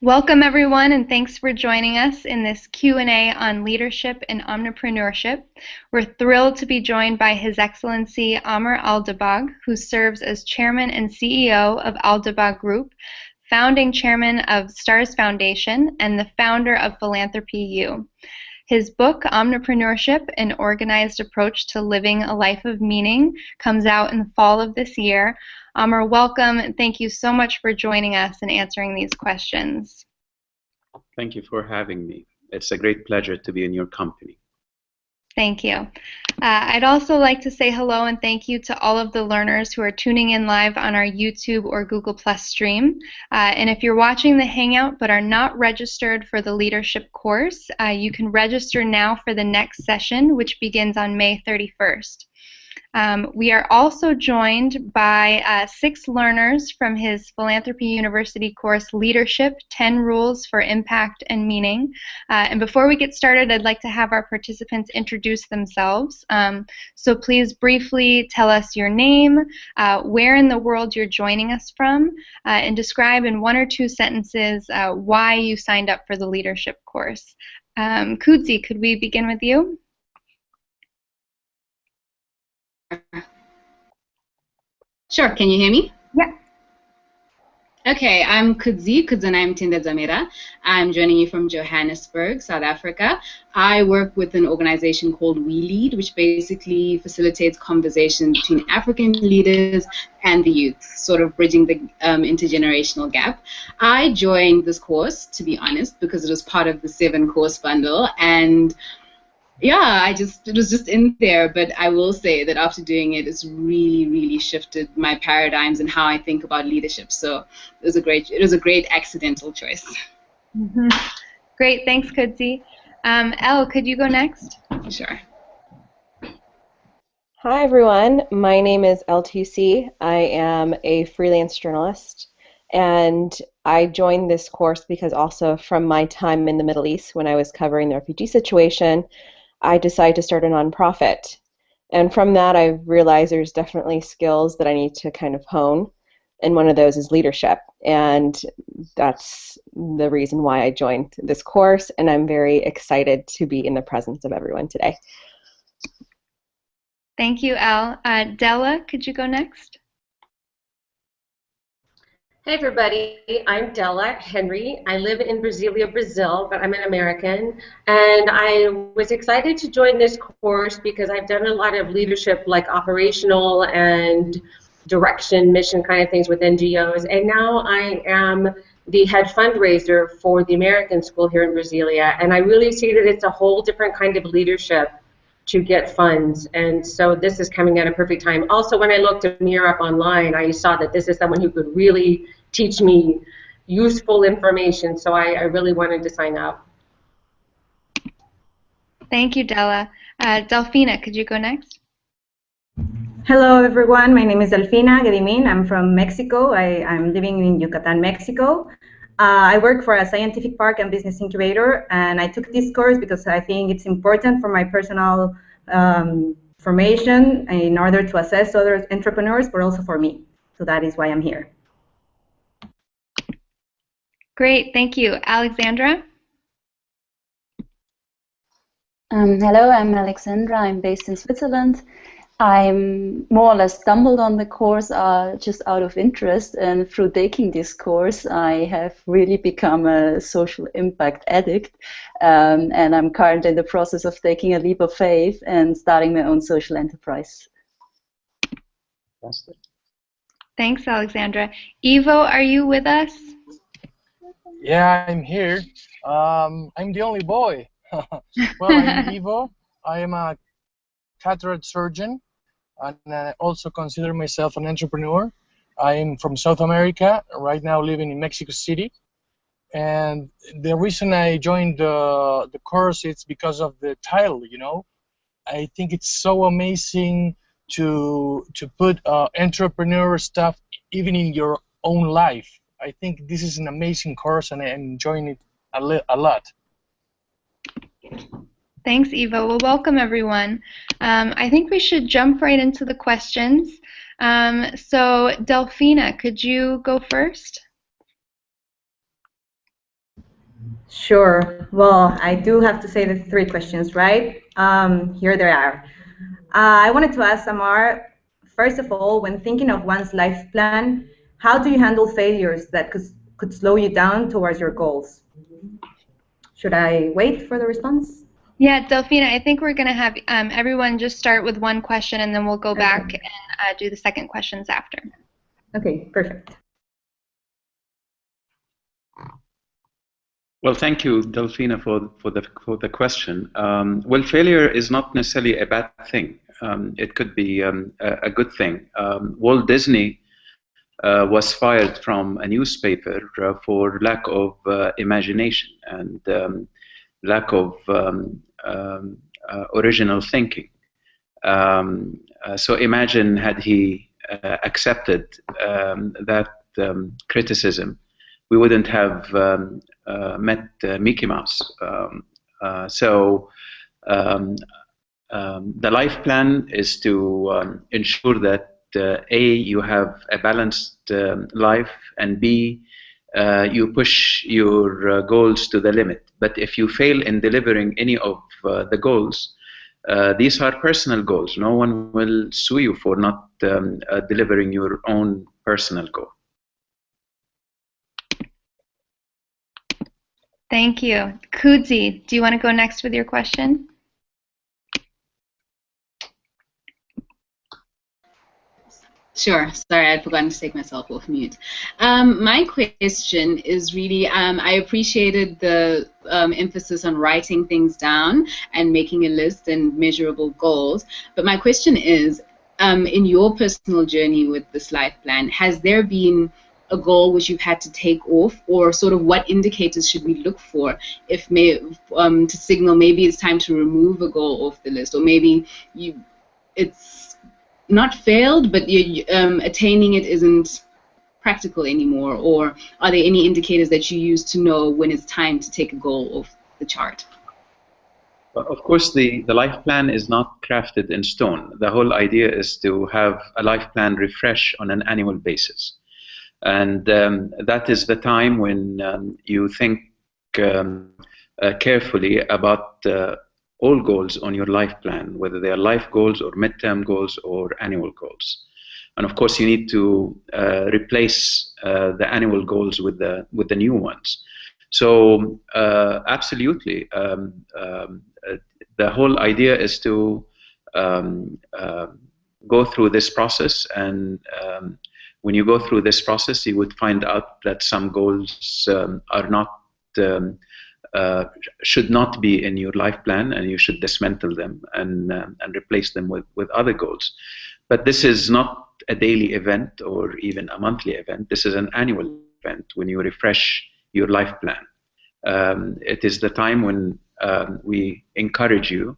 Welcome everyone, and thanks for joining us in this Q&A on leadership and entrepreneurship. We're thrilled to be joined by His Excellency Amr Al-Dabbagh, who serves as Chairman and CEO of Al-Dabbagh Group, founding Chairman of STARS Foundation, and the founder of Philanthropy U. His book, Omnipreneurship, An Organized Approach to Living a Life of Meaning, comes out in the fall of this year. Amr, welcome, and thank you so much for joining us and answering these questions. Thank you for having me. It's a great pleasure to be in your company. Thank you. I'd also like to say hello and thank you to all of the learners who are tuning in live on our YouTube or Google Plus stream. And if you're watching the Hangout but are not registered for the leadership course, you can register now for the next session, which begins on May 31st. We are also joined by 6 learners from his Philanthropy University course, Leadership, 10 Rules for Impact and Meaning. And before we get started, I'd like to have our participants introduce themselves. So please briefly tell us your name, where in the world you're joining us from, and describe in 1 or 2 sentences why you signed up for the leadership course. Kudzi, could we begin with you? Sure, can you hear me? Yeah. Okay, I'm Kudzanaim Tindadzamira. I'm joining you from Johannesburg, South Africa. I work with an organization called We Lead, which basically facilitates conversation between African leaders and the youth, sort of bridging the intergenerational gap. I joined this course, to be honest, because it was part of the 7-course bundle, and yeah, it was just in there, but I will say that after doing it, it's really shifted my paradigms and how I think about leadership. So it was a great accidental choice. Mm-hmm. Great, thanks, Kudzi. Elle, could you go next? Sure. Hi, everyone. My name is L2C. I am a freelance journalist, and I joined this course because also from my time in the Middle East when I was covering the refugee situation, I decided to start a nonprofit. And from that, I realized there's definitely skills that I need to kind of hone, and one of those is leadership. And that's the reason why I joined this course, and I'm very excited to be in the presence of everyone today. Thank you, Elle. Della, could you go next? Hey everybody, I'm Della Henry. I live in Brasilia, Brazil, but I'm an American. And I was excited to join this course because I've done a lot of leadership, like operational and direction, mission kind of things with NGOs. And now I am the head fundraiser for the American School here in Brasilia. And I really see that it's a whole different kind of leadership to get funds, and so this is coming at a perfect time. Also, when I looked Amir up online, I saw that this is someone who could really teach me useful information, so I really wanted to sign up. Thank you, Della. Delfina, could you go next? Hello, everyone. My name is Delfina Gedimin. I'm from Mexico. I'm living in Yucatan, Mexico. I work for a scientific park and business incubator, and I took this course because I think it's important for my personal formation in order to assess other entrepreneurs, but also for me. So that is why I'm here. Great, thank you. Alexandra? Hello, I'm Alexandra. I'm based in Switzerland. I'm more or less stumbled on the course just out of interest, and through taking this course I have really become a social impact addict, and I'm currently in the process of taking a leap of faith and starting my own social enterprise. Thanks, Alexandra. Ivo, are you with us? Yeah, I'm here. I'm the only boy. Well, I'm Ivo. I am a cataract surgeon, and I also consider myself an entrepreneur. I'm from South America, right now living in Mexico City. And the reason I joined the course is because of the title, you know. I think it's so amazing to put entrepreneur stuff even in your own life. I think this is an amazing course, and I'm enjoying it a lot. Thanks, Eva. Well, welcome, everyone. I think we should jump right into the questions. So, Delfina, could you go first? Sure. Well, I do have to say the three questions, right? Here they are. I wanted to ask Amar, first of all, when thinking of one's life plan, how do you handle failures that could slow you down towards your goals? Should I wait for the response? Yeah, Delphina, I think we're going to have everyone just start with one question, and then we'll go back and do the second questions after. Okay, perfect. Well, thank you, Delphina, for the question. Well, failure is not necessarily a bad thing. It could be a good thing. Walt Disney was fired from a newspaper for lack of imagination and lack of original thinking. So imagine had he accepted that criticism, we wouldn't have met Mickey Mouse. The life plan is to ensure that A, you have a balanced life, and B, you push your goals to the limit. But if you fail in delivering any of the goals, these are personal goals. No one will sue you for not delivering your own personal goal. Thank you. Kudzi, do you want to go next with your question? Sure. Sorry, I'd forgotten to take myself off mute. My question is really, I appreciated the emphasis on writing things down and making a list and measurable goals. But my question is, in your personal journey with this life plan, has there been a goal which you've had to take off, or sort of what indicators should we look for if to signal maybe it's time to remove a goal off the list, or maybe it's not failed, but attaining it isn't practical anymore? Or are there any indicators that you use to know when it's time to take a goal off the chart? Well, of course, the life plan is not crafted in stone. The whole idea is to have a life plan refresh on an annual basis. And that is the time when you think carefully about all goals on your life plan, whether they are life goals or midterm goals or annual goals. And of course, you need to replace the annual goals with the new ones. So absolutely, the whole idea is to go through this process, and when you go through this process, you would find out that some goals are not should not be in your life plan, and you should dismantle them and replace them with other goals. But this is not a daily event or even a monthly event. This is an annual event when you refresh your life plan. It is the time when we encourage you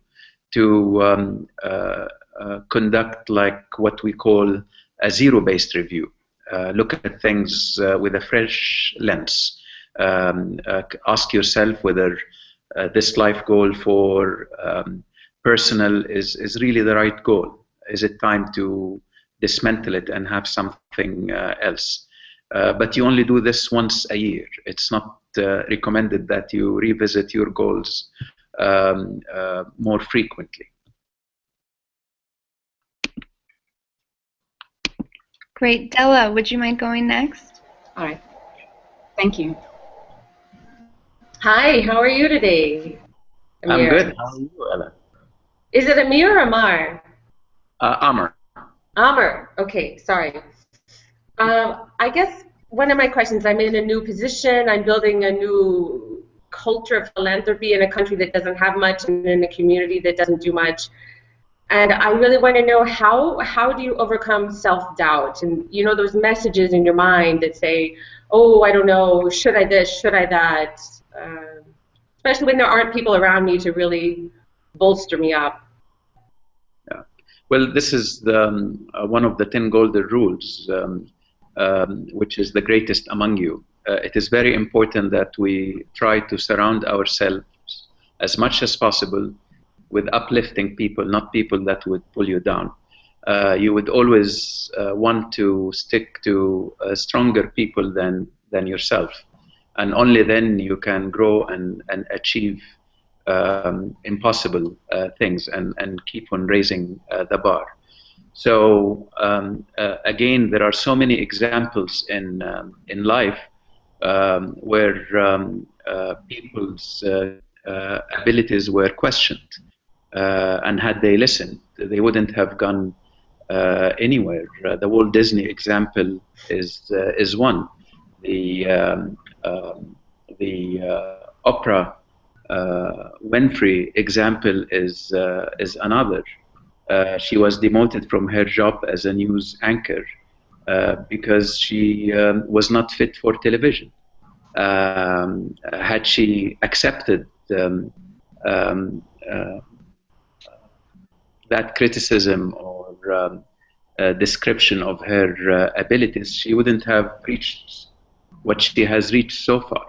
to conduct like what we call a zero-based review. Look at things with a fresh lens. Ask yourself whether this life goal for personal is really the right goal. Is it time to dismantle it and have something else? But you only do this once a year. It's not recommended that you revisit your goals more frequently. Great. Della, would you mind going next? All right. Thank you. Hi, how are you today? Amir? I'm good. How are you, Ella? Is it Amir or Amar? Amr. Amr. Okay, sorry. I guess one of my questions, I'm in a new position. I'm building a new culture of philanthropy in a country that doesn't have much and in a community that doesn't do much. And I really want to know how do you overcome self-doubt? And you know those messages in your mind that say, oh, I don't know, should I this, should I that? Especially when there aren't people around me to really bolster me up. Yeah. Well, this is the, one of the 10 golden rules, which is the greatest among you. It is very important that we try to surround ourselves as much as possible with uplifting people, not people that would pull you down. You would always want to stick to stronger people than yourself. and only then you can grow and achieve impossible things and keep on raising the bar. So again, there are so many examples in life where people's abilities were questioned, and had they listened, they wouldn't have gone anywhere. The Walt Disney example is one. The Oprah Winfrey example is another. She was demoted from her job as a news anchor because she was not fit for television. Had she accepted that criticism or description of her abilities, she wouldn't have reached what she has reached so far.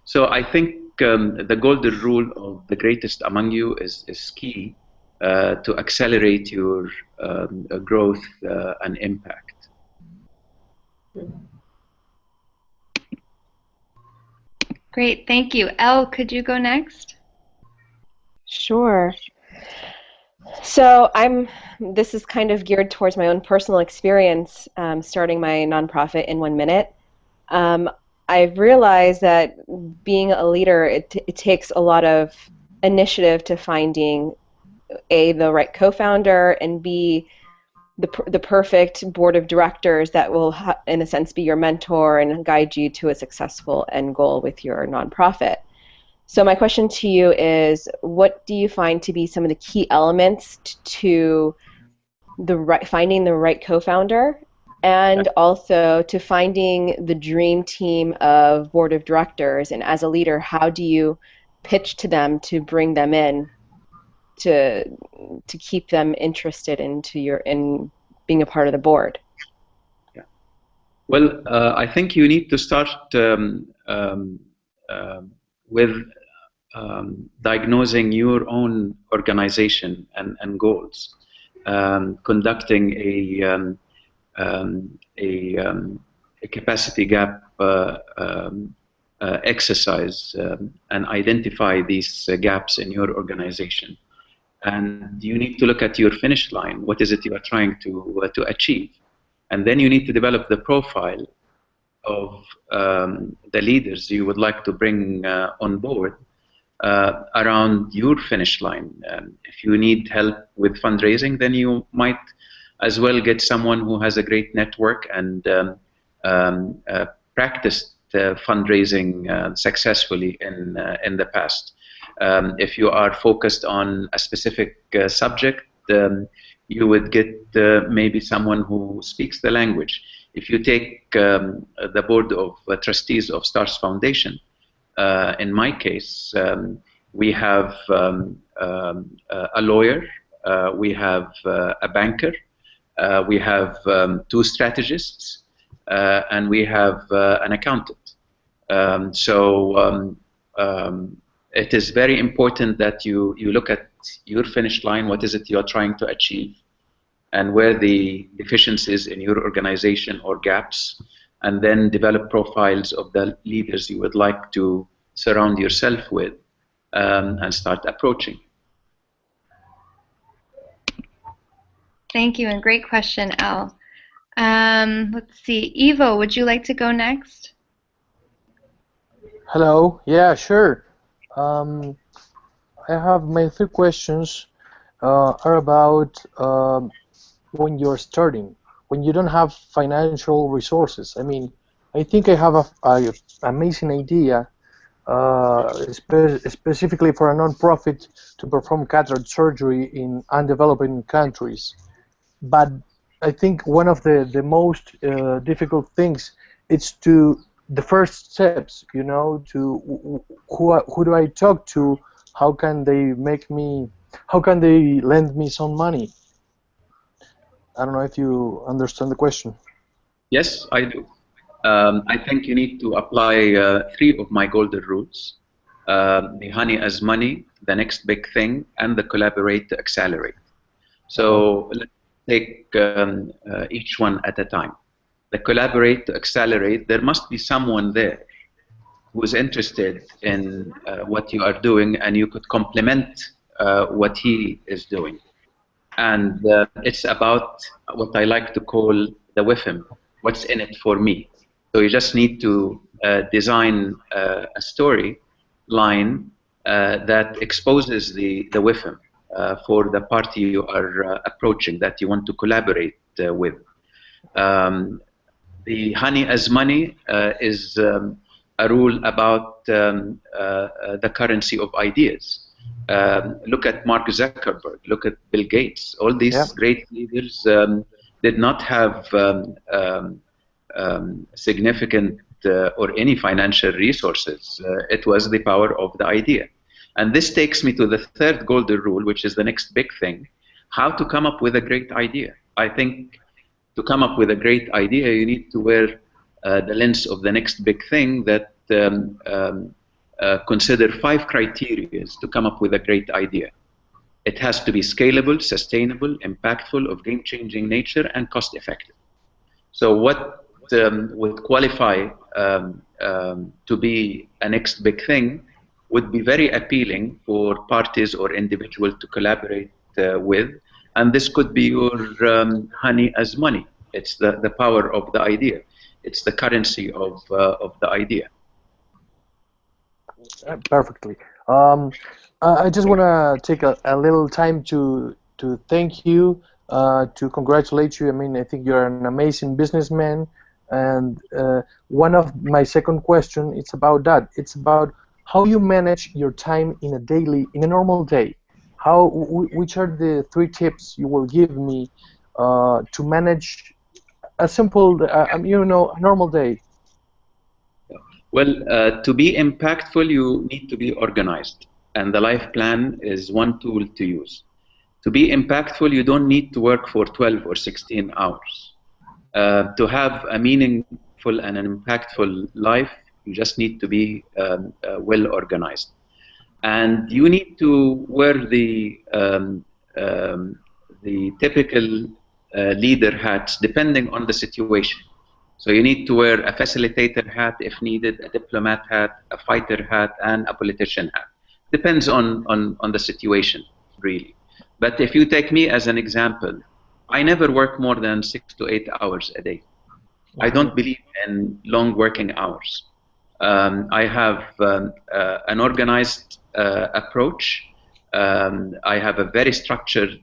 So I think the golden rule of the greatest among you is key to accelerate your growth and impact. Great, thank you. Elle, could you go next? Sure. So this is kind of geared towards my own personal experience starting my nonprofit in 1 minute. I've realized that being a leader, it takes a lot of initiative to finding A, the right co-founder, and B, the perfect board of directors that will, in a sense, be your mentor and guide you to a successful end goal with your nonprofit. So my question to you is, what do you find to be some of the key elements to finding the right co-founder, and also to finding the dream team of board of directors? And as a leader, how do you pitch to them to bring them in to keep them interested in being a part of the board? Yeah. Well, I think you need to start with diagnosing your own organization and goals, conducting a capacity gap exercise, and identify these gaps in your organization. And you need to look at your finish line. What is it you are trying to achieve? And then you need to develop the profile of the leaders you would like to bring on board around your finish line. If you need help with fundraising, then you might as well get someone who has a great network and practiced fundraising successfully in the past. If you are focused on a specific subject, you would get maybe someone who speaks the language. If you take the board of trustees of STARS Foundation, in my case, we have a lawyer, we have a banker, we have 2 strategists, and we have an accountant. It is very important that you look at your finish line. What is it you are trying to achieve, and where the deficiencies in your organization or gaps, and then develop profiles of the leaders you would like to surround yourself with, and start approaching. Thank you, and great question, Elle. Let's see, Ivo, would you like to go next? Hello. Yeah, sure. I have my 3 questions are about when you're starting, when you don't have financial resources. I mean, I think I have a amazing idea, specifically for a non-profit to perform cataract surgery in undeveloping countries. But I think one of the most difficult things is the first steps, you know, to who do I talk to? How can they lend me some money? I don't know if you understand the question. Yes, I do. I think you need to apply 3 of my golden rules: the honey as money, the next big thing, and the collaborate to accelerate. So let's take each one at a time. The collaborate to accelerate, there must be someone there who's interested in what you are doing, and you could complement what he is doing. And it's about what I like to call the WIFM, what's in it for me. So you just need to design a story line that exposes the WIFM for the party you are approaching, that you want to collaborate with. The honey as money is a rule about the currency of ideas. Look at Mark Zuckerberg, look at Bill Gates. All these great leaders did not have significant or any financial resources. It was the power of the idea. And this takes me to the third golden rule, which is the next big thing: how to come up with a great idea. I think to come up with a great idea, you need to wear the lens of the next big thing that consider 5 criteria to come up with a great idea. It has to be scalable, sustainable, impactful, of game-changing nature, and cost-effective. So what would qualify to be a next big thing would be very appealing for parties or individuals to collaborate with. And this could be your honey as money. It's the power of the idea. It's the currency of the idea. Perfectly. I just want to take a little time to thank you, to congratulate you. I mean, I think you're an amazing businessman. And one of my second question, it's about that. It's about how you manage your time in a normal day. Which are the 3 tips you will give me to manage a simple, a normal day? Well, to be impactful, you need to be organized, and the life plan is one tool to use. To be impactful, you don't need to work for 12 or 16 hours. To have a meaningful and an impactful life, you just need to be well organized. And you need to wear the typical leader hats depending on the situation. So you need to wear a facilitator hat if needed, a diplomat hat, a fighter hat, and a politician hat. Depends on the situation, really. But if you take me as an example, I never work more than 6 to 8 hours a day. I don't believe in long working hours. I have an organized approach. I have a very structured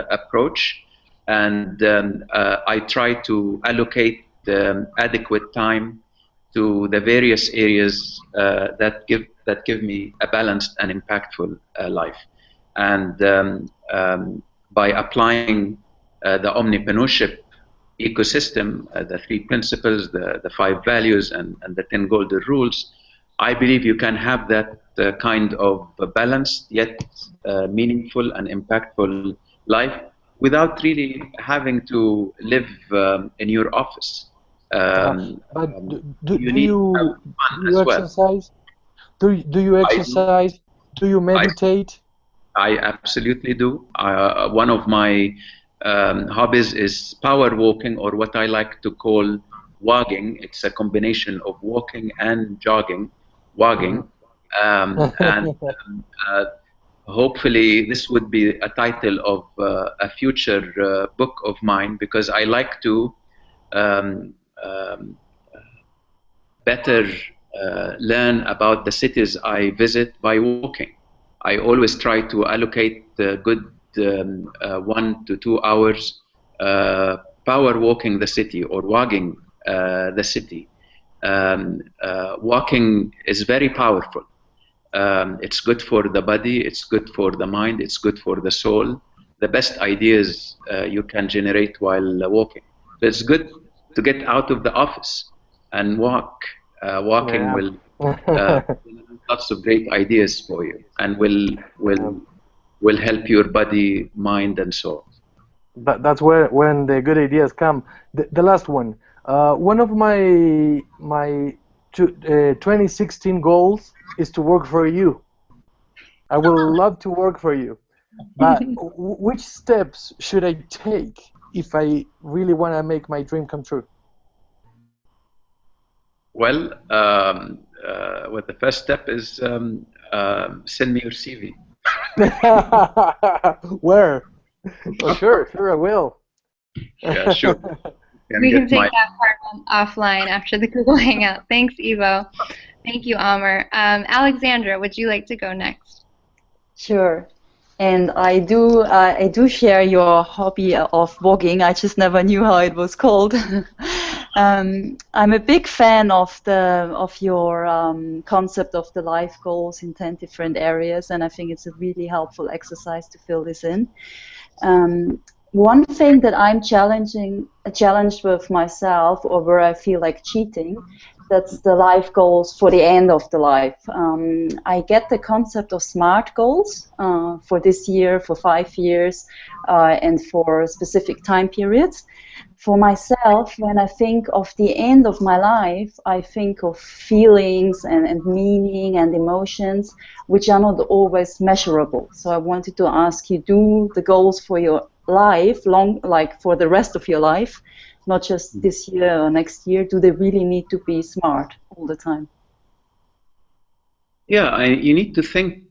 approach, and I try to allocate adequate time to the various areas that give me a balanced and impactful life. And by applying the Omniprenneurship ecosystem, the 3 principles, the 5 values, and the 10 golden rules, I believe you can have that kind of balanced yet meaningful and impactful life without really having to live in your office. But do you exercise? Do you exercise? Do you meditate? I absolutely do. One of my hobbies is power walking, or what I like to call wogging. It's a combination of walking and jogging, wogging. Hopefully this would be a title of a future book of mine, because I like to better learn about the cities I visit by walking. I always try to allocate a good 1 to 2 hours power walking the city or wogging the city. Walking is very powerful. It's good for the body, it's good for the mind, it's good for the soul. The best ideas you can generate while walking. So it's good to get out of the office and walk. Walking will lots of great ideas for you, and will help your body, mind, and soul. That's when the good ideas come. The last one. One of my 2016 goals is to work for you. I would love to work for you. But which steps should I take if I really want to make my dream come true? Well, the first step is send me your CV. Where? Oh, sure, I will. Yeah, sure. We can take that part offline after the Google Hangout. Thanks, Ivo. Thank you, Amr. Alexandra, would you like to go next? Sure. And I do share your hobby of blogging. I just never knew how it was called. I'm a big fan of your concept of the life goals in 10 different areas, and I think it's a really helpful exercise to fill this in. One thing that I'm challenged with myself, or where I feel like cheating, that's the life goals for the end of the life. I get the concept of SMART goals for this year, for 5 years, and for specific time periods. For myself, when I think of the end of my life, I think of feelings and meaning and emotions, which are not always measurable. So I wanted to ask you, do the goals for your life, like for the rest of your life, not just this year or next year, do they really need to be SMART all the time? Yeah, you need to think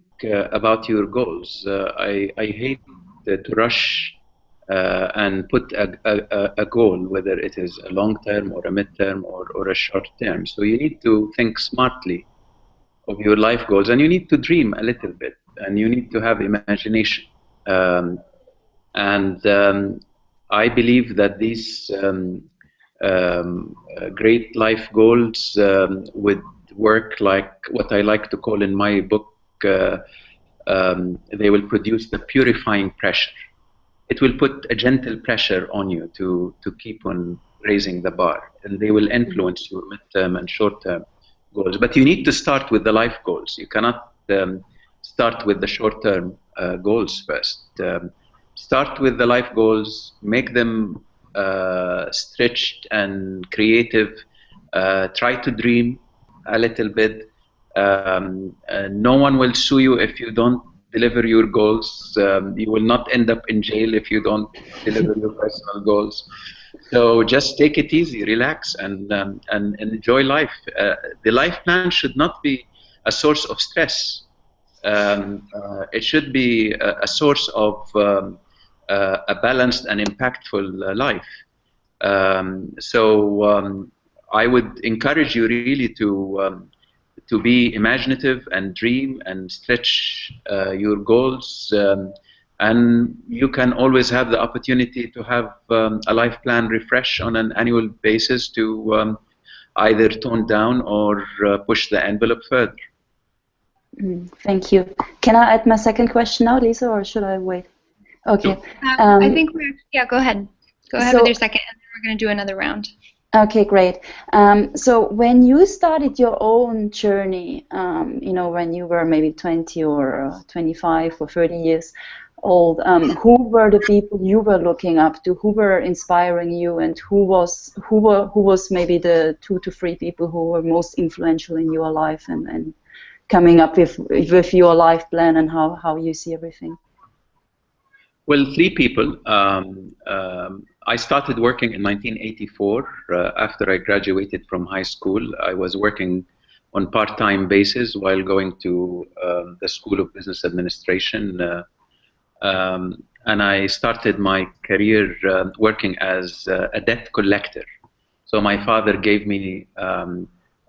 about your goals. I hate to rush and put a goal, whether it is a long term or a mid-term or a short term. So you need to think smartly of your life goals, and you need to dream a little bit, and you need to have imagination. I believe that these great life goals would work like what I like to call in my book, they will produce the purifying pressure. It will put a gentle pressure on you to keep on raising the bar, and they will influence your midterm and short-term goals. But you need to start with the life goals. You cannot start with the short-term goals first. Start with the life goals, make them stretched and creative. Try to dream a little bit. No one will sue you if you don't deliver your goals. You will not end up in jail if you don't deliver your personal goals. So just take it easy, relax, and enjoy life. The life plan should not be a source of stress. It should be a source of a balanced and impactful life. I would encourage you really to be imaginative and dream and stretch your goals, and you can always have the opportunity to have a life plan refresh on an annual basis to either tone down or push the envelope further. Thank you. Can I add my second question now, Lisa, or should I wait? Okay. I think go ahead. Go ahead with your second, and then we're going to do another round. Okay, great. So when you started your own journey, when you were maybe 20 or 25 or 30 years old, who were the people you were looking up to? Who were inspiring you, and who was maybe the 2 to 3 people who were most influential in your life and coming up with your life plan and how you see everything? Well, 3 people. I started working in 1984 after I graduated from high school. I was working on part-time basis while going to the School of Business Administration, and I started my career working as a debt collector. So my father gave me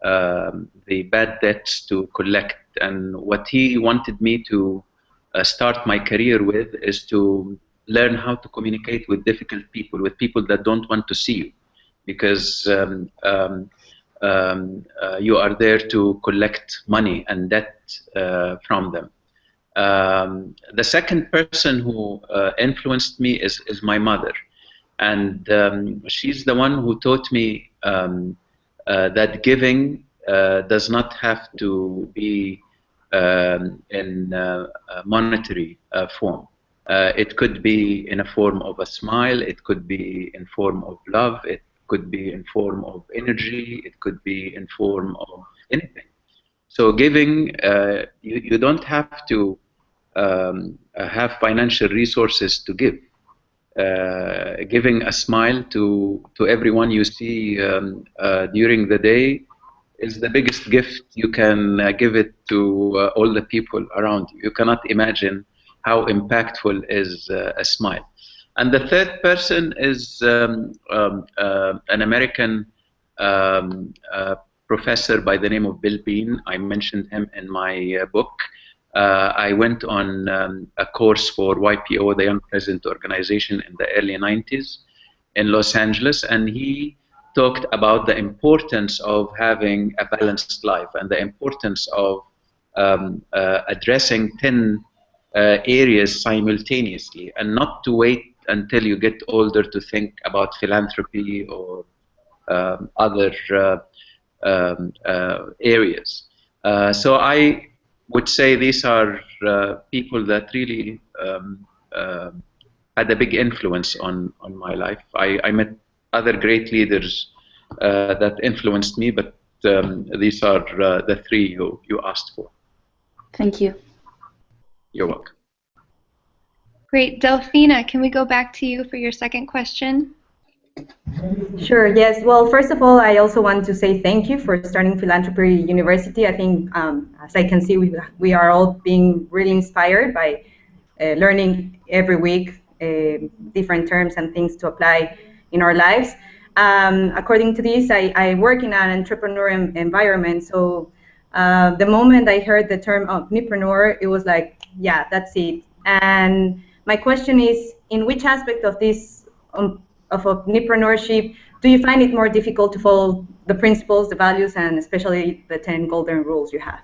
the bad debts to collect, and what he wanted me to start my career with is to learn how to communicate with difficult people, with people that don't want to see you, because you are there to collect money and debt from them. The second person who influenced me is my mother, and she's the one who taught me that giving does not have to be in monetary form. It could be in a form of a smile, it could be in form of love, it could be in form of energy, it could be in form of anything. So giving, you don't have to have financial resources to give. Giving a smile to everyone you see during the day is the biggest gift you can give it to all the people around you. You cannot imagine how impactful is a smile. And the third person is an American professor by the name of Bill Bean. I mentioned him in my book. I went on a course for YPO, the Young President Organization, in the early 90s in Los Angeles, and he talked about the importance of having a balanced life and the importance of addressing 10 areas simultaneously, and not to wait until you get older to think about philanthropy or other areas. So I would say these are people that really had a big influence on my life. I met other great leaders that influenced me, but these are the three you asked for. Thank you. You're welcome. Great. Delphina, can we go back to you for your second question? Sure, yes. Well, first of all, I also want to say thank you for starting Philanthropy University. I think, as I can see, we are all being really inspired by learning every week different terms and things to apply in our lives. According to this, I work in an entrepreneur environment, so the moment I heard the term Omnipreneur, it was like, yeah, that's it. And my question is, in which aspect of this of entrepreneurship do you find it more difficult to follow the principles, the values, and especially the 10 golden rules you have?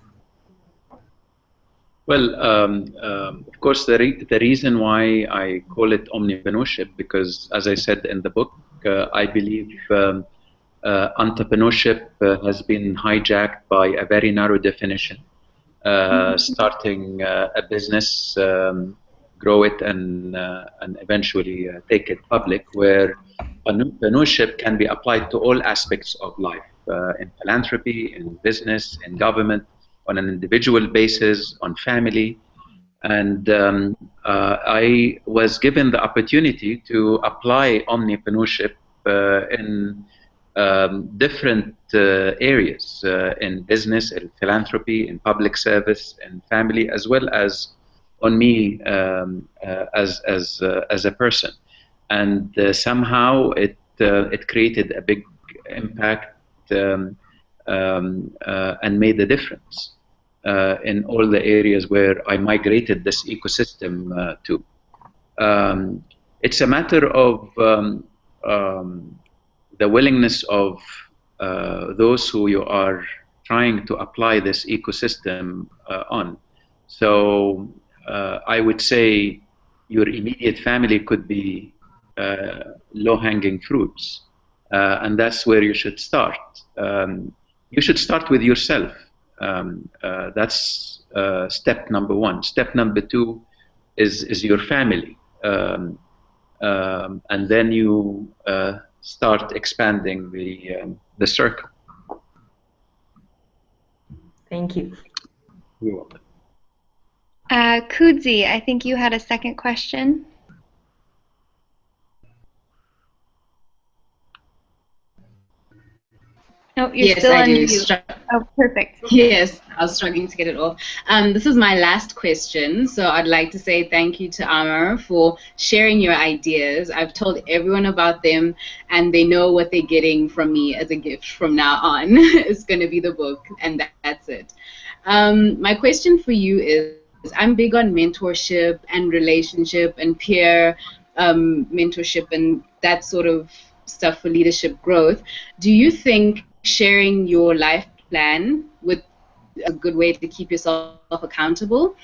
Well, of course, the reason why I call it omnipreneurship, because as I said in the book, I believe entrepreneurship has been hijacked by a very narrow definition. Starting a business, grow it, and eventually take it public, where entrepreneurship can be applied to all aspects of life, in philanthropy, in business, in government, on an individual basis, on family. And I was given the opportunity to apply omnipreneurship in different areas, in business, in philanthropy, in public service, in family, as well as on me as a person. And somehow it created a big impact and made a difference in all the areas where I migrated this ecosystem to. It's a matter of the willingness of those who you are trying to apply this ecosystem on. So I would say your immediate family could be low-hanging fruits, and that's where you should start. You should start with yourself. That's step number one. Step number two is your family, and then you start expanding the circle. Thank you. You're welcome. Kudzi, I think you had a second question. Oh, you're yes, still I on do. mute. Oh, perfect. Yes, I was struggling to get it off. This is my last question, so I'd like to say thank you to Amr for sharing your ideas. I've told everyone about them, and they know what they're getting from me as a gift from now on. It's going to be the book, and that's it. My question for you is, I'm big on mentorship and relationship and peer mentorship and that sort of stuff for leadership growth. Do you think sharing your life plan with a good way to keep yourself accountable?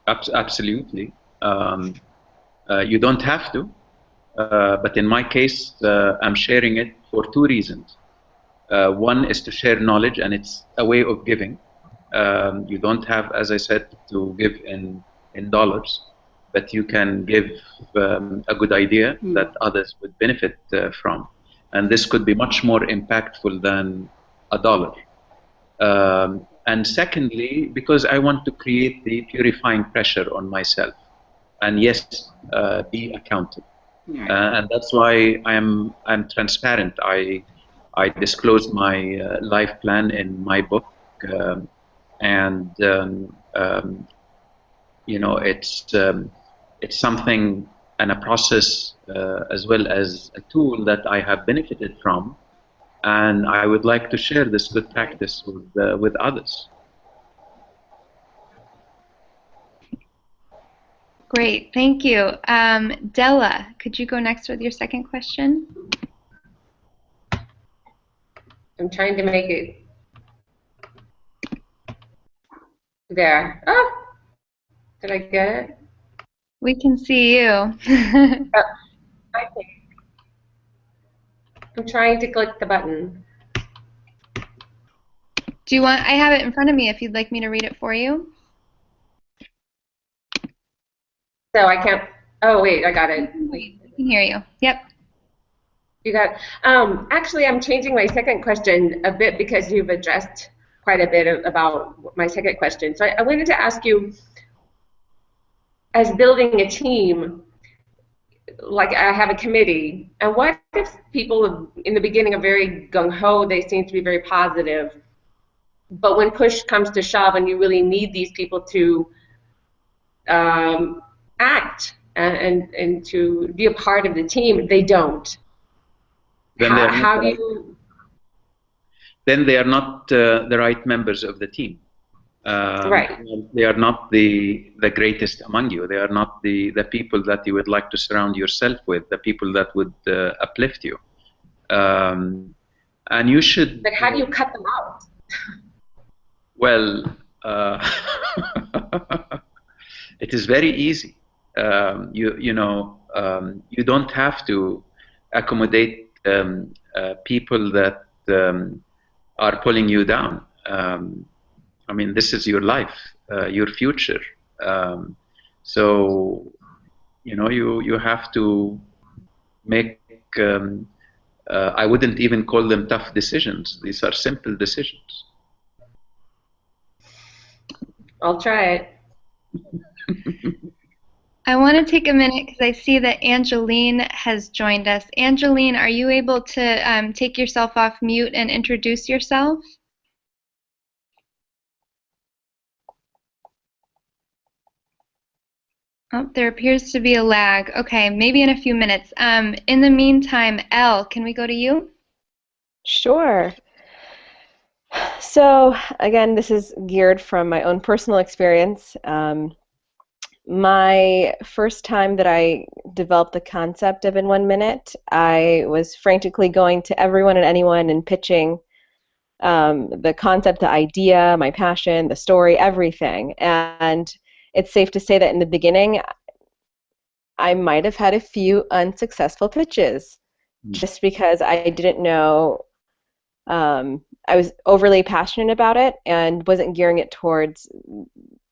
Absolutely. You don't have to, but in my case, I'm sharing it for two reasons. One is to share knowledge, and it's a way of giving. You don't have, as I said, to give in dollars, but you can give a good idea that others would benefit from. And this could be much more impactful than $1. And secondly, because I want to create the purifying pressure on myself, and yes, be accountable. And that's why I'm transparent. I disclosed my life plan in my book, and you know, it's something and a process as well as a tool that I have benefited from, and I would like to share this good practice with others. Great, thank you. Della, could you go next with your second question? I'm trying to make it there. Oh, did I get it? We can see you. Oh, okay. I'm trying to click the button. Do you want, I have it in front of me if you'd like me to read it for you. So I can't, oh wait, I got it. Wait, I can hear you. Yep. You got, actually I'm changing my second question a bit because you've addressed quite a bit about my second question. So I wanted to ask you, as building a team, like I have a committee, and what if people in the beginning are very gung-ho, they seem to be very positive, but when push comes to shove and you really need these people to act and to be a part of the team, they don't. Then How do you... Then they are not the right members of the team. Right. They are not the greatest among you. They are not the people that you would like to surround yourself with, the people that would uplift you. And you should... But how do you cut them out? Well, it is very easy. You don't have to accommodate people that are pulling you down. I mean, this is your life, your future. So, you know, you have to make, I wouldn't even call them tough decisions. These are simple decisions. I'll try it. I want to take a minute because I see that Angeline has joined us. Angeline, are you able to take yourself off mute and introduce yourself? Oh, there appears to be a lag. Okay, maybe in a few minutes. In the meantime, Elle, can we go to you? Sure. So again, this is geared from my own personal experience. My first time that I developed the concept of In 1 Minute, I was frantically going to everyone and anyone and pitching the concept, the idea, my passion, the story, everything. And it's safe to say that in the beginning, I might have had a few unsuccessful pitches just because I didn't know. I was overly passionate about it and wasn't gearing it towards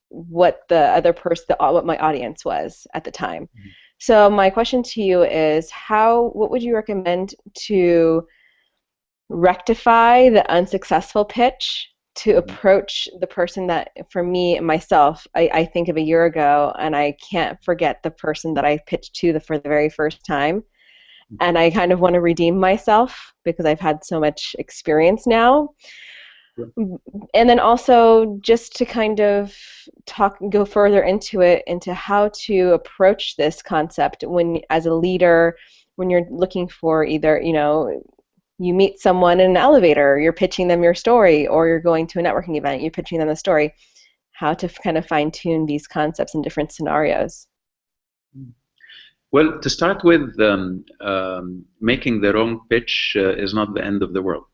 what the other person, what my audience was at the time. So my question to you is, what would you recommend to rectify the unsuccessful pitch to approach the person that, for me, myself, I think of a year ago, and I can't forget the person that I pitched to for the very first time. And I kind of want to redeem myself because I've had so much experience now. And then also just to kind of go further into it, into how to approach this concept when, as a leader, when you're looking for either, you meet someone in an elevator, you're pitching them your story, or you're going to a networking event, you're pitching them the story, how to kind of fine-tune these concepts in different scenarios. Well, to start with, making the wrong pitch is not the end of the world.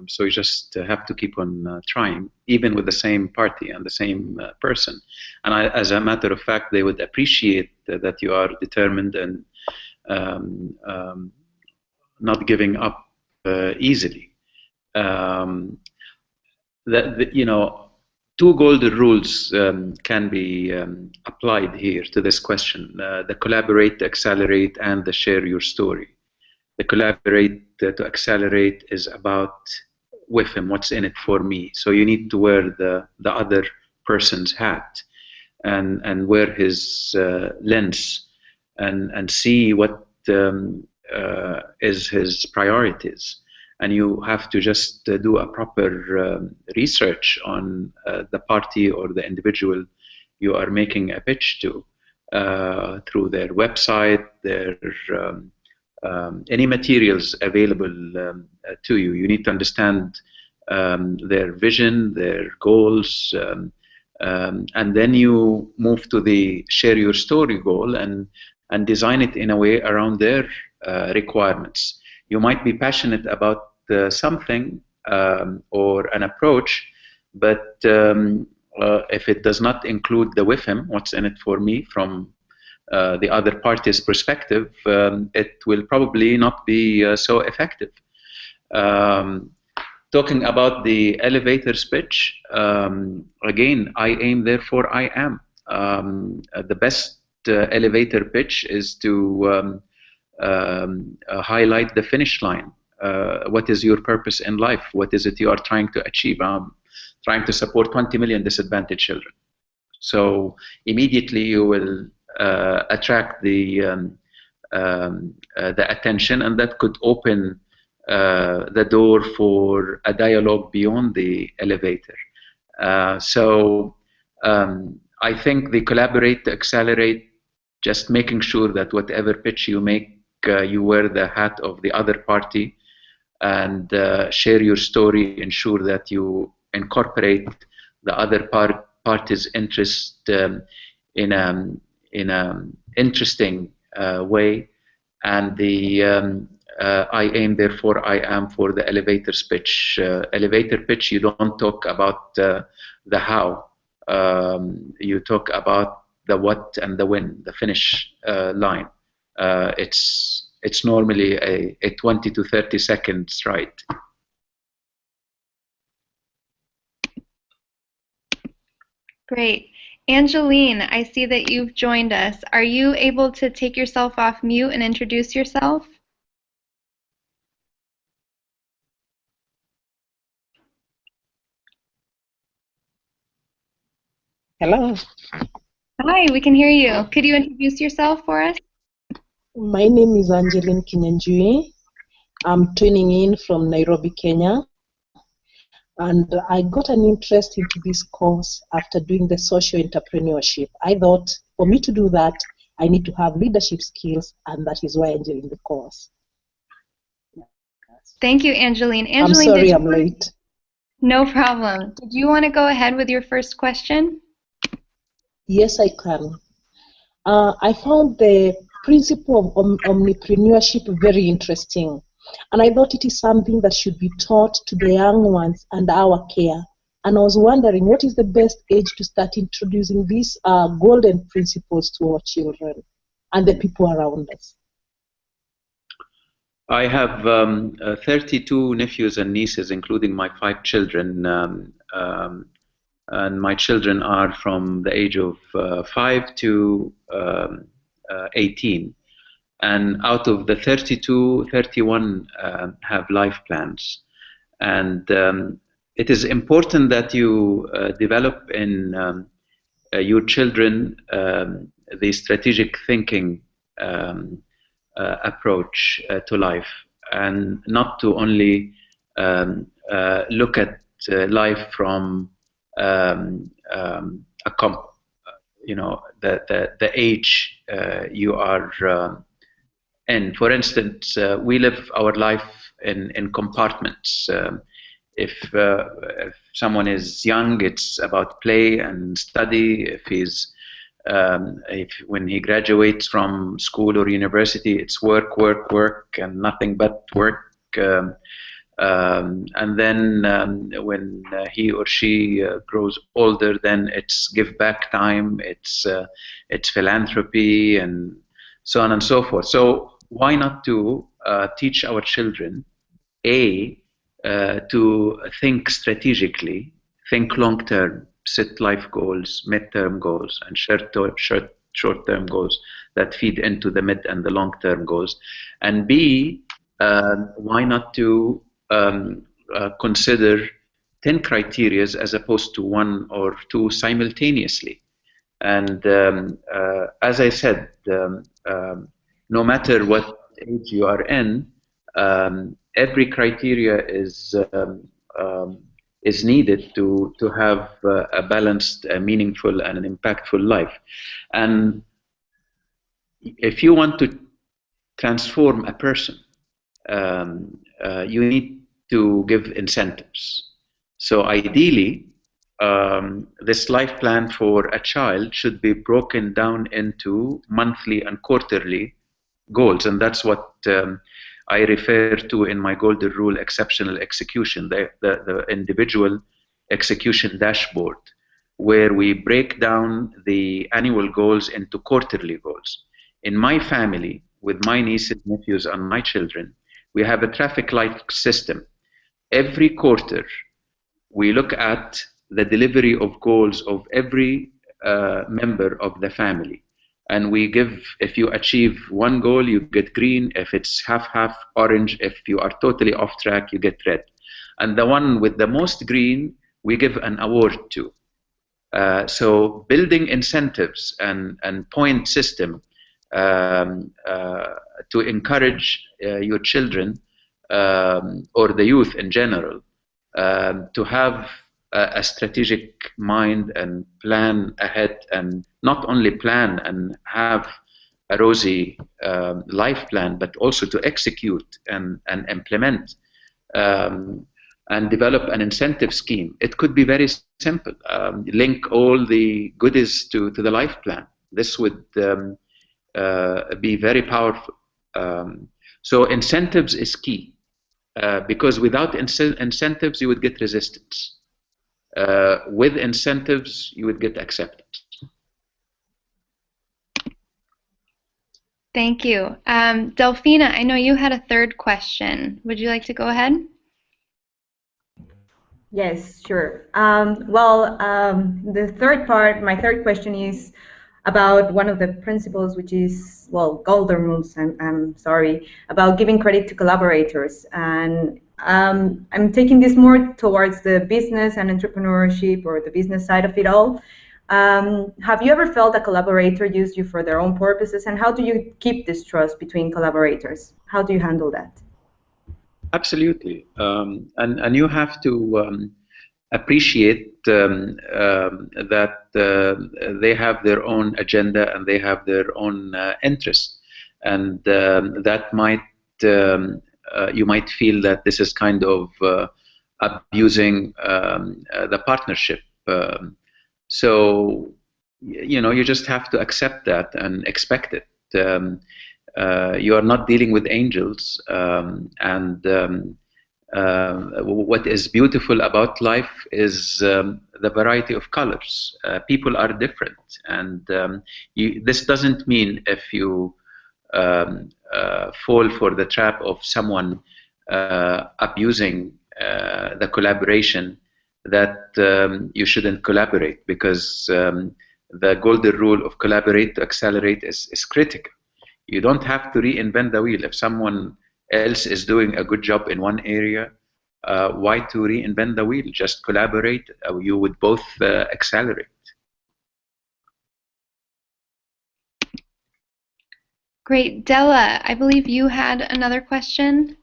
So you just have to keep on trying, even with the same party and the same person. And as a matter of fact, they would appreciate that you are determined and not giving up easily. Two golden rules can be applied here to this question: the collaborate, accelerate, and the share your story. The collaborate to accelerate is about with him, what's in it for me. So you need to wear the other person's hat and wear his lens and see what is his priorities, and you have to just do a proper research on the party or the individual you are making a pitch to through their website, their any materials available to you. You need to understand their vision, their goals, and then you move to the share your story goal and design it in a way around their requirements. You might be passionate about something or an approach, but if it does not include the WIFM, what's in it for me, from the other party's perspective, it will probably not be so effective. Talking about the elevator pitch, again, I aim, therefore I am. The best elevator pitch is to highlight the finish line. What is your purpose in life? What is it you are trying to achieve? Trying to support 20 million disadvantaged children. So immediately you will attract the attention, and that could open the door for a dialogue beyond the elevator. So I think the collaborate, accelerate, just making sure that whatever pitch you make, you wear the hat of the other party and share your story, ensure that you incorporate the other party's interest in an interesting way, and the I aim, therefore I am for the elevator pitch. Elevator pitch, you don't talk about the how, you talk about the what and the when, the finish line. It's normally a 20 to 30 seconds ride. Great. Angeline, I see that you've joined us. Are you able to take yourself off mute and introduce yourself? Hello. Hi, we can hear you. Could you introduce yourself for us? My name is Angeline Kinyanjui. I'm tuning in from Nairobi, Kenya. And I got an interest into this course after doing the social entrepreneurship. I thought for me to do that, I need to have leadership skills, and that is why I joined the course. Thank you, Angeline. I'm sorry I'm late. No problem. Did you want to go ahead with your first question? Yes, I can. I found the principle of omnipreneurship very interesting. And I thought it is something that should be taught to the young ones under our care. And I was wondering, what is the best age to start introducing these golden principles to our children and the people around us? I have 32 nephews and nieces, including my 5 children. And my children are from the age of 5 to 18. And out of the 32, 31 have life plans. And it is important that you develop in your children the strategic thinking approach to life, and not to only look at life from the age you are in. For instance, we live our life in compartments. If someone is young, it's about play and study. If he's when he graduates from school or university, it's work, work, work, and nothing but work. And then when he or she grows older, then it's give back time, it's philanthropy, and so on and so forth. So why not to teach our children, to think strategically, think long-term, set life goals, mid-term goals, and short-term goals that feed into the mid and the long-term goals, and B, why not to consider 10 criteria as opposed to 1 or 2 simultaneously. And as I said, no matter what age you are in, every criteria is needed to have a balanced, meaningful, and an impactful life. And if you want to transform a person, you need to give incentives. So ideally, this life plan for a child should be broken down into monthly and quarterly goals, and that's what I refer to in my golden rule: exceptional execution, the individual execution dashboard, where we break down the annual goals into quarterly goals. In my family, with my nieces, nephews, and my children, we have a traffic light system. Every quarter, we look at the delivery of goals of every member of the family. And we give, if you achieve one goal, you get green. If it's half-half, orange. If you are totally off track, you get red. And the one with the most green, we give an award to. So building incentives and point system to encourage your children or the youth in general to have a strategic mind and plan ahead, and not only plan and have a rosy life plan, but also to execute and implement and develop an incentive scheme. It could be very simple. Link all the goodies to the life plan. This would be very powerful. So incentives is key, because without incentives, you would get resistance. With incentives, you would get acceptance. Thank you. Delphina, I know you had a third question. Would you like to go ahead? Yes, sure. The third part, my third question is about one of the principles, which is, well, golden rules, I'm sorry, about giving credit to collaborators. And I'm taking this more towards the business and entrepreneurship, or the business side of it all. Have you ever felt a collaborator used you for their own purposes, and how do you keep this trust between collaborators? How do you handle that? Absolutely, and you have to appreciate that they have their own agenda and they have their own interests, and that might you might feel that this is kind of abusing the partnership. So you just have to accept that and expect it. You are not dealing with angels, and what is beautiful about life is the variety of colors. People are different, and this doesn't mean if you fall for the trap of someone abusing the collaboration that you shouldn't collaborate, because the golden rule of collaborate to accelerate is critical. You don't have to reinvent the wheel. If someone else is doing a good job in one area, why to reinvent the wheel? Just collaborate. You would both accelerate. Great. Della, I believe you had another question.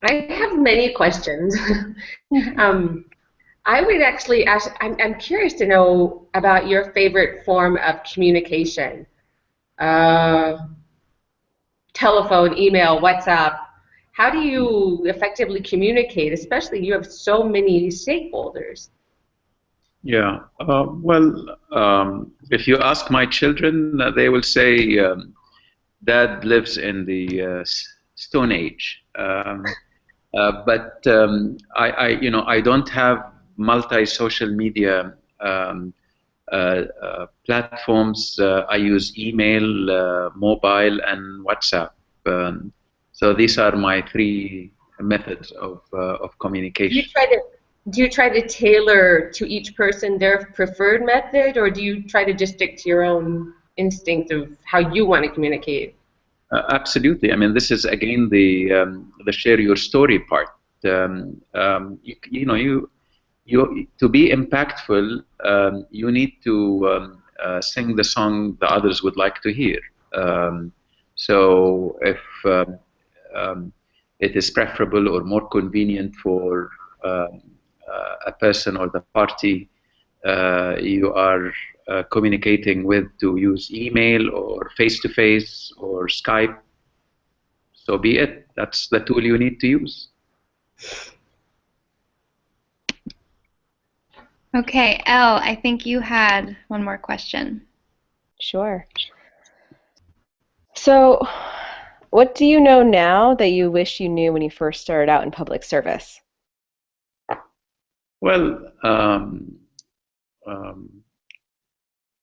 I have many questions. I would actually ask, I'm curious to know about your favorite form of communication. Telephone, email, WhatsApp. How do you effectively communicate, especially you have so many stakeholders? Yeah, if you ask my children, they will say Dad lives in the Stone Age. But I don't have multi-social media platforms. I use email, mobile, and WhatsApp. So these are my three methods of communication. Do you try to tailor to each person their preferred method, or do you try to just stick to your own instinct of how you want to communicate? Absolutely. I mean, this is again the share your story part. To be impactful, you need to sing the song the others would like to hear. So if it is preferable or more convenient for a person or the party you are communicating with to use email or face-to-face or Skype, so be it. That's the tool you need to use. Okay, Elle, I think you had one more question. Sure. So, what do you know now that you wish you knew when you first started out in public service? Well,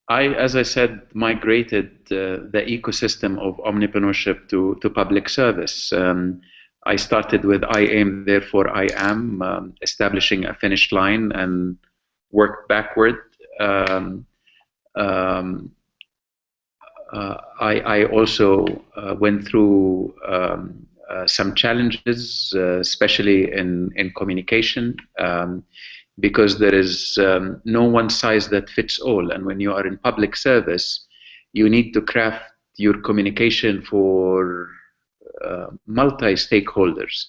as I said, migrated the ecosystem of omnipreneurship to public service. I started with I am, therefore I am, establishing a finish line and worked backward. I also went through some challenges, especially in communication, because there is no one size that fits all. And when you are in public service, you need to craft your communication for multi-stakeholders.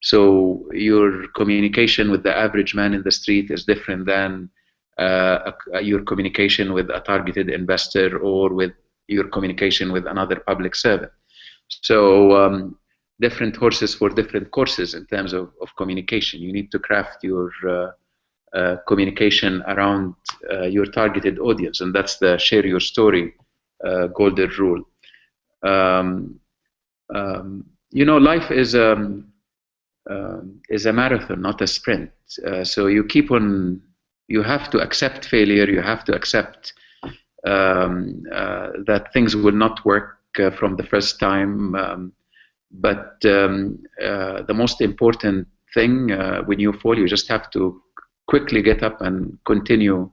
So your communication with the average man in the street is different than your communication with a targeted investor or with your communication with another public servant. So different horses for different courses in terms of communication. You need to craft your communication around your targeted audience, and that's the share your story golden rule. You know, life is a marathon, not a sprint. So you keep on. You have to accept failure. You have to accept that things will not work from the first time. But the most important thing when you fall, you just have to quickly get up and continue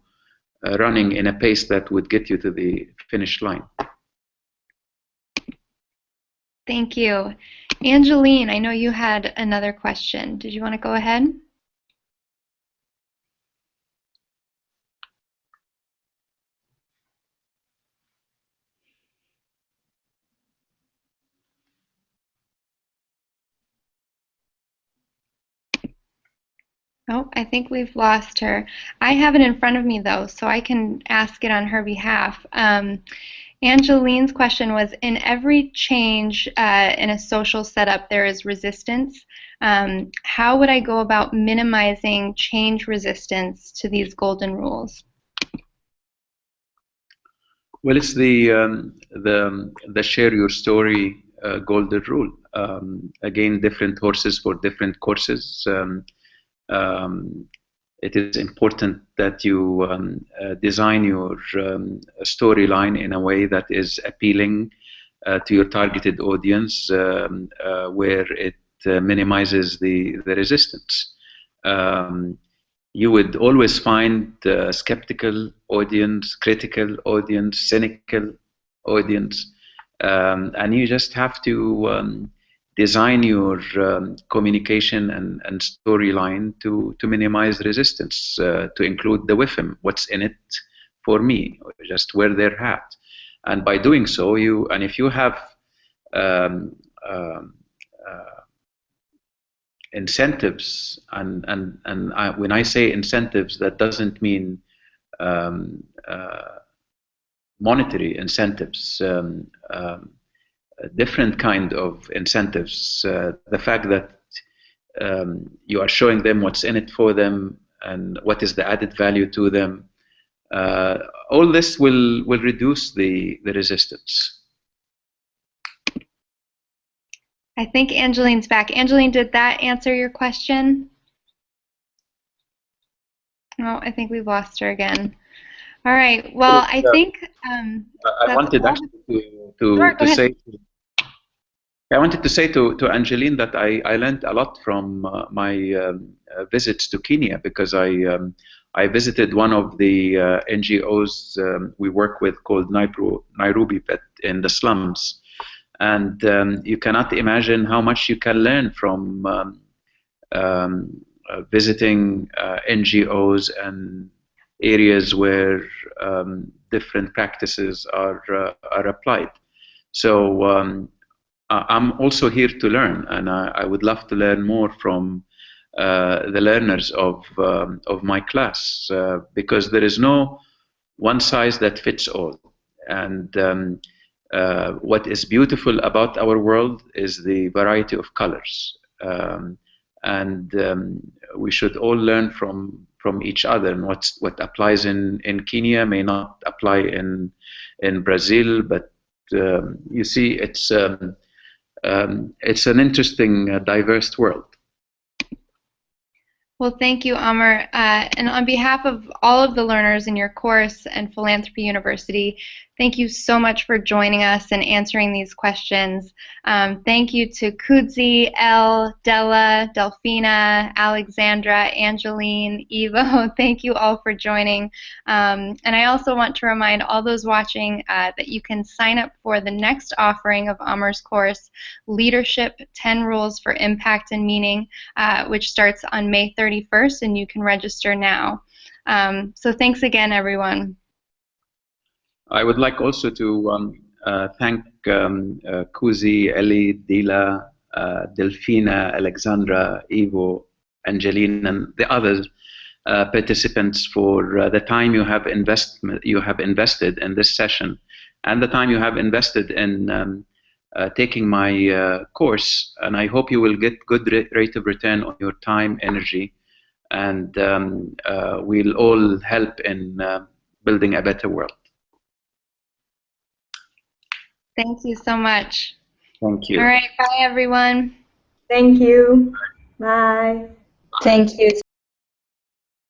running in a pace that would get you to the finish line. Thank you. Angeline, I know you had another question. Did you want to go ahead? Oh, I think we've lost her. I have it in front of me, though, so I can ask it on her behalf. Angeline's question was, in every change in a social setup, there is resistance. How would I go about minimizing change resistance to these golden rules? Well, it's the share your story golden rule. Again, different horses for different courses. It is important that you design your storyline in a way that is appealing to your targeted audience, where it minimizes the resistance. You would always find skeptical audience, critical audience, cynical audience, and you just have to design your communication and storyline to minimize resistance, to include the WIFM, what's in it for me, or just wear their hat. And by doing so, and if you have incentives, when I say incentives, that doesn't mean monetary incentives, different kind of incentives. The fact that you are showing them what's in it for them and what is the added value to them, all this will reduce the resistance. I think Angeline's back. Angeline, did that answer your question? No, I think we've lost her again. All right. Well, I think I wanted actually to say. I wanted to say to Angeline that I learned a lot from my visits to Kenya, because I visited one of the NGOs we work with called Nairobi Pet in the slums, and you cannot imagine how much you can learn from visiting NGOs and areas where different practices are applied. So I'm also here to learn, and I would love to learn more from the learners of my class, because there is no one size that fits all. And what is beautiful about our world is the variety of colors, and we should all learn from each other. And what applies in Kenya may not apply in Brazil, but you see, it's an interesting, diverse world. Well, thank you, Amr. And on behalf of all of the learners in your course and Philanthropy University, thank you so much for joining us and answering these questions. Thank you to Kudzi, El, Della, Delphina, Alexandra, Angeline, Ivo. Thank you all for joining. And I also want to remind all those watching that you can sign up for the next offering of Amr's course, Leadership 10 Rules for Impact and Meaning, which starts on May 31st, and you can register now. So thanks again, everyone. I would like also to thank Kuzi, Ellie, Dila, Delphina, Alexandra, Ivo, Angeline, and the other participants for the time you have invested in this session, and the time you have invested in taking my course. And I hope you will get good rate of return on your time, energy, and we'll all help in building a better world. Thank you so much. Thank you. All right, bye everyone. Thank you. Bye. Thank you.